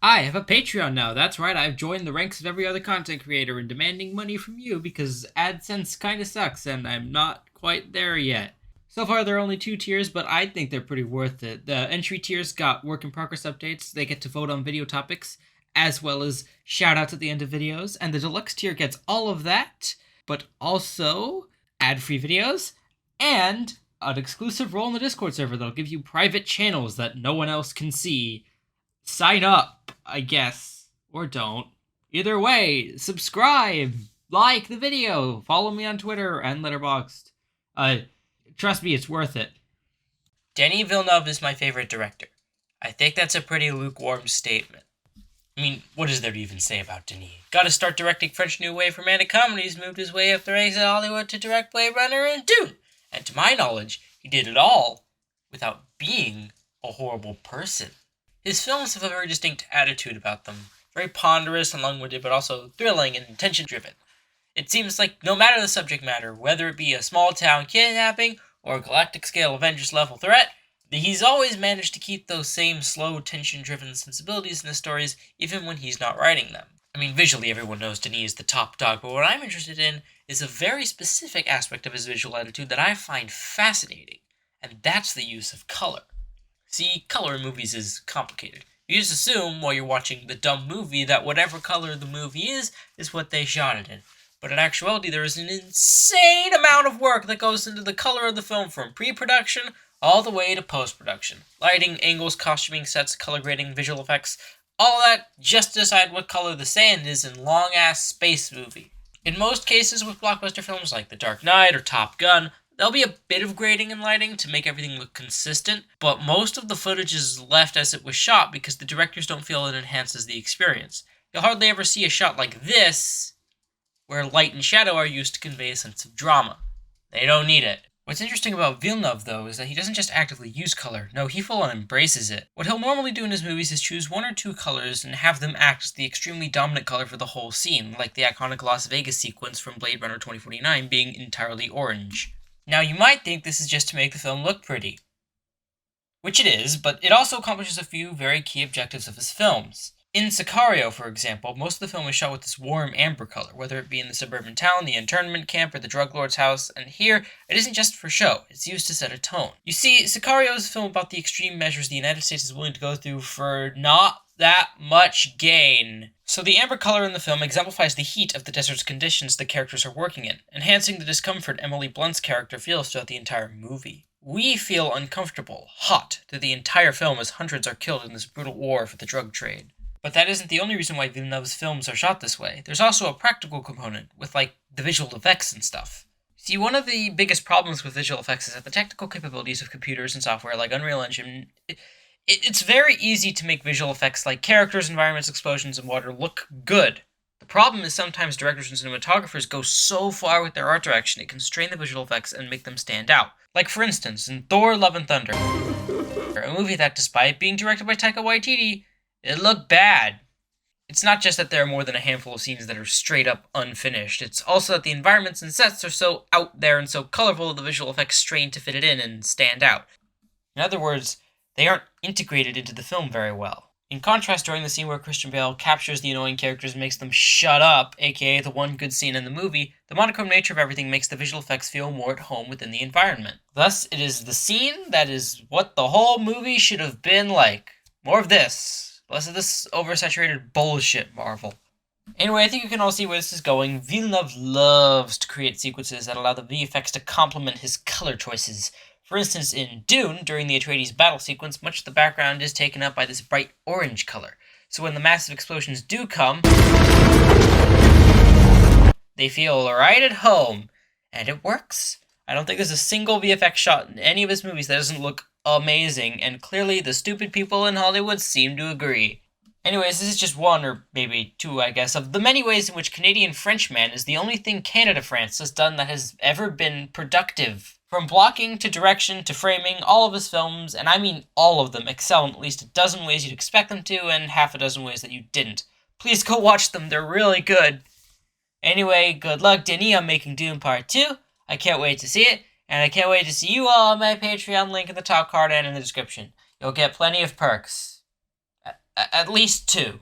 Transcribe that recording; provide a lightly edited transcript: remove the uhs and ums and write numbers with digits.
I have a Patreon now. That's right, I've joined the ranks of every other content creator in demanding money from you because AdSense kinda sucks and I'm not quite there yet. So far, there are only two tiers, but I think they're pretty worth it. The entry tiers got work in progress updates, they get to vote on video topics, as well as shout outs at the end of videos, and the deluxe tier gets all of that, but also ad free videos and an exclusive role in the Discord server that'll give you private channels that no one else can see. Sign up, I guess, or don't. Either way, subscribe, like the video, follow me on Twitter and Letterboxd. Trust me, it's worth it. Denis Villeneuve is my favorite director. I think that's a pretty lukewarm statement. I mean, what is there to even say about Denis? Gotta start directing French New Wave romantic comedies, moved his way up the ranks at Hollywood to direct Blade Runner and Dune. And to my knowledge, he did it all without being a horrible person. His films have a very distinct attitude about them. Very ponderous and long-winded, but also thrilling and tension-driven. It seems like no matter the subject matter, whether it be a small-town kidnapping or a galactic-scale Avengers-level threat, he's always managed to keep those same slow, tension-driven sensibilities in his stories, even when he's not writing them. I mean, visually everyone knows Denis is the top dog, but what I'm interested in is a very specific aspect of his visual attitude that I find fascinating, and that's the use of color. See, color in movies is complicated. You just assume while you're watching the dumb movie that whatever color the movie is what they shot it in. But in actuality, there is an insane amount of work that goes into the color of the film from pre-production all the way to post-production. Lighting, angles, costuming, sets, color grading, visual effects, all of that just to decide what color the sand is in long-ass space movie. In most cases with blockbuster films like The Dark Knight or Top Gun, there'll be a bit of grading and lighting to make everything look consistent, but most of the footage is left as it was shot because the directors don't feel it enhances the experience. You'll hardly ever see a shot like this, where light and shadow are used to convey a sense of drama. They don't need it. What's interesting about Villeneuve, though, is that he doesn't just actively use color. No, he full-on embraces it. What he'll normally do in his movies is choose one or two colors and have them act as the extremely dominant color for the whole scene, like the iconic Las Vegas sequence from Blade Runner 2049 being entirely orange. Now, you might think this is just to make the film look pretty, which it is, but it also accomplishes a few very key objectives of his films. In Sicario, for example, most of the film is shot with this warm amber color, whether it be in the suburban town, the internment camp, or the drug lord's house, and here, it isn't just for show, it's used to set a tone. You see, Sicario is a film about the extreme measures the United States is willing to go through for not that much gain. So the amber color in the film exemplifies the heat of the desert's conditions the characters are working in, enhancing the discomfort Emily Blunt's character feels throughout the entire movie. We feel uncomfortable, hot, through the entire film as hundreds are killed in this brutal war for the drug trade. But that isn't the only reason why Villeneuve's films are shot this way. There's also a practical component, with, the visual effects and stuff. See, one of the biggest problems with visual effects is that the technical capabilities of computers and software like Unreal Engine, it's very easy to make visual effects like characters, environments, explosions, and water look good. The problem is sometimes directors and cinematographers go so far with their art direction it can strain the visual effects and make them stand out. Like, for instance, in Thor: Love and Thunder, a movie that, despite being directed by Taika Waititi, it looked bad. It's not just that there are more than a handful of scenes that are straight up unfinished, it's also that the environments and sets are so out there and so colorful that the visual effects strain to fit it in and stand out. In other words, they aren't integrated into the film very well. In contrast, during the scene where Christian Bale captures the annoying characters and makes them shut up, aka the one good scene in the movie, the monochrome nature of everything makes the visual effects feel more at home within the environment. Thus, it is the scene that is what the whole movie should have been like. More of this. Less of this oversaturated bullshit, Marvel. Anyway, I think you can all see where this is going. Villeneuve loves to create sequences that allow the VFX to complement his color choices. For instance, in Dune, during the Atreides battle sequence, much of the background is taken up by this bright orange color. So when the massive explosions do come, they feel right at home. And it works. I don't think there's a single VFX shot in any of his movies that doesn't look amazing, and clearly the stupid people in Hollywood seem to agree. Anyways, this is just one, or maybe two, I guess, of the many ways in which Canadian Frenchman is the only thing Canada-France has done that has ever been productive. From blocking to direction to framing, all of his films, and I mean all of them, excel in at least a dozen ways you'd expect them to, and half a dozen ways that you didn't. Please go watch them, they're really good. Anyway, good luck, Denis, on making Dune Part 2. I can't wait to see it. And I can't wait to see you all on my Patreon, link in the top card and in the description. You'll get plenty of perks. At least two.